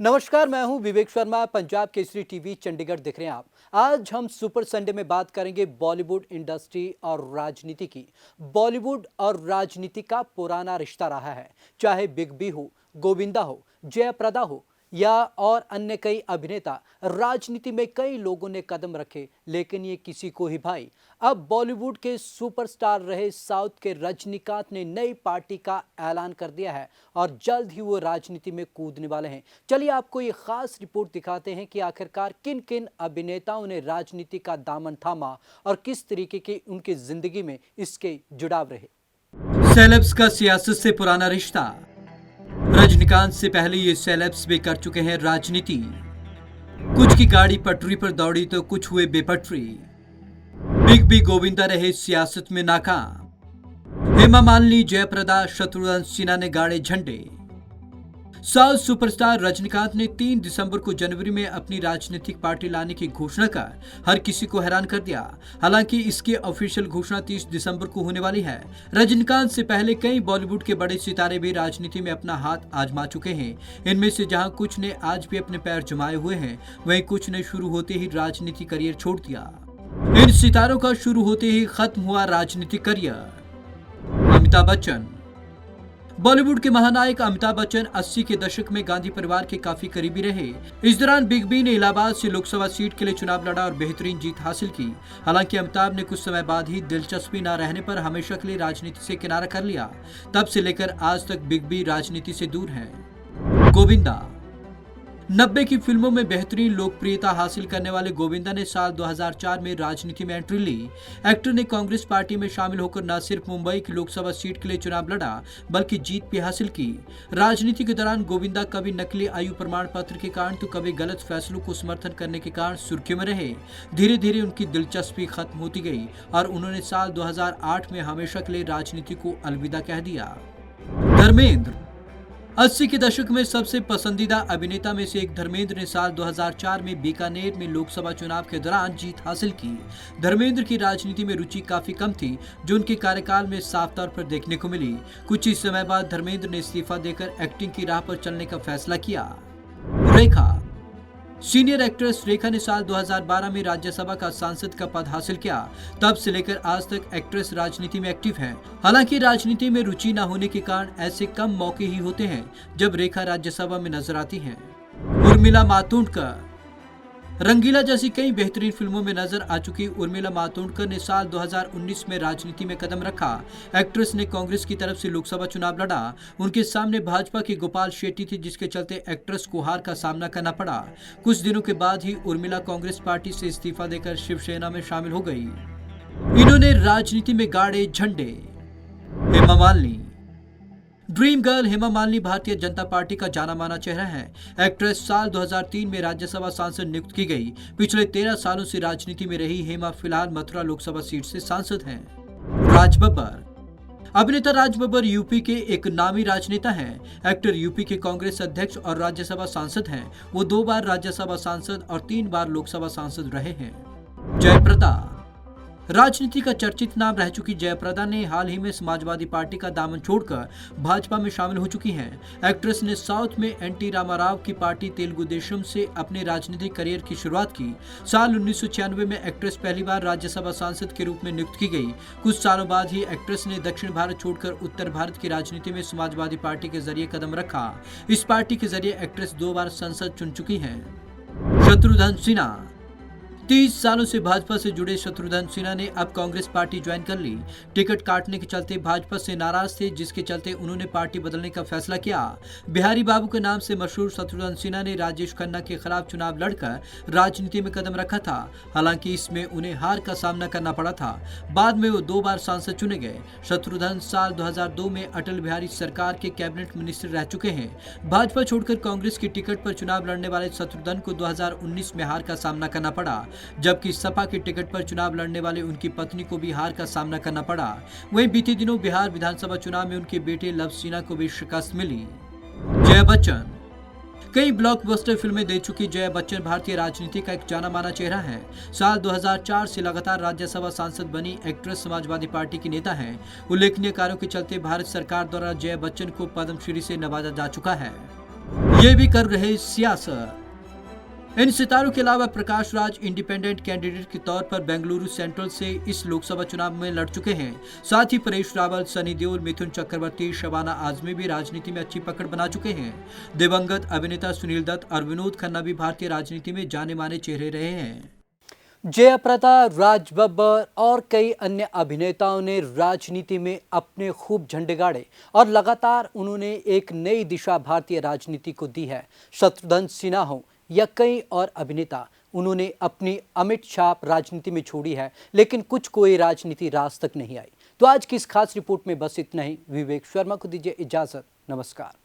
नमस्कार, मैं हूं विवेक शर्मा। पंजाब केसरी टीवी चंडीगढ़ देख रहे हैं आप। आज हम सुपर संडे में बात करेंगे बॉलीवुड इंडस्ट्री और राजनीति की। बॉलीवुड और राजनीति का पुराना रिश्ता रहा है, चाहे बिग बी हो, गोविंदा हो, जयप्रदा हो या और अन्य कई अभिनेता। राजनीति में कई लोगों ने कदम रखे, लेकिन ये किसी को ही भाई। अब बॉलीवुड के सुपरस्टार रहे साउथ के रजनीकांत ने नई पार्टी का ऐलान कर दिया है और जल्द ही वो राजनीति में कूदने वाले हैं। चलिए आपको ये खास रिपोर्ट दिखाते हैं कि आखिरकार किन किन अभिनेताओं ने राजनीति का दामन थामा और किस तरीके की उनकी जिंदगी में इसके जुड़ाव रहे। सेलेब्स का सियासत से पुराना रिश्ता। रजनीकांत से पहले ये सेलेब्स भी कर चुके हैं राजनीति। कुछ की गाड़ी पटरी पर दौड़ी तो कुछ हुए बेपटरी। बिग बी गोविंदा रहे सियासत में नाकाम। हेमा मालिनी, जयप्रदा, शत्रुघ्न सिन्हा ने गाड़े झंडे। साउथ सुपरस्टार रजनीकांत ने 3 दिसंबर को जनवरी में अपनी राजनीतिक पार्टी लाने की घोषणा कर हर किसी को हैरान कर दिया। हालांकि इसकी ऑफिशियल घोषणा 30 दिसंबर को होने वाली है। रजनीकांत से पहले कई बॉलीवुड के बड़े सितारे भी राजनीति में अपना हाथ आजमा चुके हैं। इनमें से जहां कुछ ने आज भी अपने पैर जमाए हुए हैं, वहीं कुछ ने शुरू होते ही राजनीति करियर छोड़ दिया। इन सितारों का शुरू होते ही खत्म हुआ राजनीतिक करियर। अमिताभ बच्चन। बॉलीवुड के महानायक अमिताभ बच्चन 80 के दशक में गांधी परिवार के काफी करीबी रहे। इस दौरान बिग बी ने इलाहाबाद से लोकसभा सीट के लिए चुनाव लड़ा और बेहतरीन जीत हासिल की। हालांकि अमिताभ ने कुछ समय बाद ही दिलचस्पी न रहने पर हमेशा के लिए राजनीति से किनारा कर लिया। तब से लेकर आज तक बिग बी राजनीति से दूर है। गोविंदा। 90 की फिल्मों में बेहतरीन लोकप्रियता हासिल करने वाले गोविंदा ने साल 2004 में राजनीति में एंट्री ली। एक्टर ने कांग्रेस पार्टी में शामिल होकर न सिर्फ मुंबई की लोकसभा सीट के लिए चुनाव लड़ा, बल्कि जीत भी हासिल की। राजनीति के दौरान गोविंदा कभी नकली आयु प्रमाण पत्र के कारण तो कभी गलत फैसलों को समर्थन करने के कारण सुर्खियों में रहे। धीरे धीरे उनकी दिलचस्पी खत्म होती गई और उन्होंने साल 2008 में हमेशा के लिए राजनीति को अलविदा कह दिया। धर्मेंद्र। 80 के दशक में सबसे पसंदीदा अभिनेता में से एक धर्मेंद्र ने साल 2004 में बीकानेर में लोकसभा चुनाव के दौरान जीत हासिल की। धर्मेंद्र की राजनीति में रुचि काफी कम थी, जो उनके कार्यकाल में साफ तौर पर देखने को मिली। कुछ ही समय बाद धर्मेंद्र ने इस्तीफा देकर एक्टिंग की राह पर चलने का फैसला किया। रेखा। सीनियर एक्ट्रेस रेखा ने साल 2012 में राज्यसभा का सांसद का पद हासिल किया। तब से लेकर आज तक एक्ट्रेस राजनीति में एक्टिव है। हालांकि राजनीति में रुचि न होने के कारण ऐसे कम मौके ही होते हैं जब रेखा राज्यसभा में नजर आती हैं। उर्मिला मातोंडकर। रंगीला जैसी कई बेहतरीन फिल्मों में नजर आ चुकी उर्मिला मातोंडकर ने साल 2019 में राजनीति में कदम रखा। एक्ट्रेस ने कांग्रेस की तरफ से लोकसभा चुनाव लड़ा। उनके सामने भाजपा के गोपाल शेट्टी थे, जिसके चलते एक्ट्रेस को हार का सामना करना पड़ा। कुछ दिनों के बाद ही उर्मिला कांग्रेस पार्टी से इस्तीफा देकर शिवसेना में शामिल हो गई। इन्होंने राजनीति में गाड़े झंडे। Hema Malini. Dream girl Hema Malini Bharatiya Janata party का जाना माना चेहरा है। एक्ट्रेस साल 2003 में राज्यसभा सांसद नियुक्त की गई। पिछले 13 सालों से राजनीति में रही हेमा फिलहाल मथुरा लोकसभा सीट से सांसद हैं। राज बब्बर। अभिनेता राज बब्बर यूपी के एक नामी राजनेता हैं। एक्टर यूपी के कांग्रेस अध्यक्ष और राज्यसभा सांसद हैं। वो 2 बार राज्यसभा सांसद और 3 बार लोकसभा सांसद रहे हैं। जयप्रदा। राजनीति का चर्चित नाम रह चुकी जयप्रदा ने हाल ही में समाजवादी पार्टी का दामन छोड़कर भाजपा में शामिल हो चुकी हैं। एक्ट्रेस ने साउथ में एनटी रामाराव की पार्टी तेलुगु देशम से अपने राजनीतिक करियर की शुरुआत की। साल 1996 में एक्ट्रेस पहली बार राज्यसभा सांसद के रूप में नियुक्त की गई। कुछ सालों बाद ही एक्ट्रेस ने दक्षिण भारत छोड़कर उत्तर भारत की राजनीति में समाजवादी पार्टी के जरिए कदम रखा। इस पार्टी के जरिए एक्ट्रेस 2 बार संसद चुन चुकी हैं। शत्रुघ्न सिन्हा। 30 सालों से भाजपा से जुड़े शत्रुघ्न सिन्हा ने अब कांग्रेस पार्टी ज्वाइन कर ली। टिकट काटने के चलते भाजपा से नाराज थे, जिसके चलते उन्होंने पार्टी बदलने का फैसला किया। बिहारी बाबू के नाम से मशहूर शत्रुघ्न सिन्हा ने राजेश खन्ना के खिलाफ चुनाव लड़कर राजनीति में कदम रखा था। हालांकि इसमें उन्हें हार का सामना करना पड़ा था। बाद में वो 2 बार सांसद चुने गए। शत्रुघ्न साल 2002 में अटल बिहारी सरकार के कैबिनेट मिनिस्टर रह चुके हैं। भाजपा छोड़कर कांग्रेस की टिकट पर चुनाव लड़ने वाले शत्रुघ्न को 2019 में हार का सामना करना पड़ा, जबकि सपा के टिकट पर चुनाव लड़ने वाले उनकी पत्नी को भी हार का सामना करना पड़ा। वहीं बीते दिनों बिहार विधानसभा चुनाव में उनके बेटे लव सिन्हा को भी शिकस्त मिली। जया बच्चन। कई ब्लॉकबस्टर फिल्में दे चुकी जया बच्चन भारतीय राजनीति का एक जाना माना चेहरा है। साल 2004 से लगातार राज्यसभा सांसद बनी एक्ट्रेस समाजवादी पार्टी की नेता हैं। उल्लेखनीय कार्यों के चलते भारत सरकार द्वारा जया बच्चन को पद्मश्री से नवाजा जा चुका है। ये भी कर रहे सियासत। इन सितारों के अलावा प्रकाश राज इंडिपेंडेंट कैंडिडेट के तौर पर बेंगलुरु सेंट्रल से इस लोकसभा चुनाव में लड़ चुके हैं। साथ ही परेश रावल, सनी देओल, मिथुन चक्रवर्ती, शबाना आजमी भी राजनीति में अच्छी पकड़ बना चुके हैं। दिवंगत अभिनेता सुनील दत्त और विनोद खन्ना भी भारतीय राजनीति में जाने माने चेहरे रहे हैं। जयप्रदा, राज बब्बर और कई अन्य अभिनेताओं ने राजनीति में अपने खूब झंडे गाड़े और लगातार उन्होंने एक नई दिशा भारतीय राजनीति को दी है। शत्रुघ्न सिन्हा हो या कई और अभिनेता, उन्होंने अपनी अमिट छाप राजनीति में छोड़ी है, लेकिन कुछ कोई राजनीति राज तक नहीं आई। तो आज की इस खास रिपोर्ट में बस इतना ही। विवेक शर्मा को दीजिए इजाजत। नमस्कार।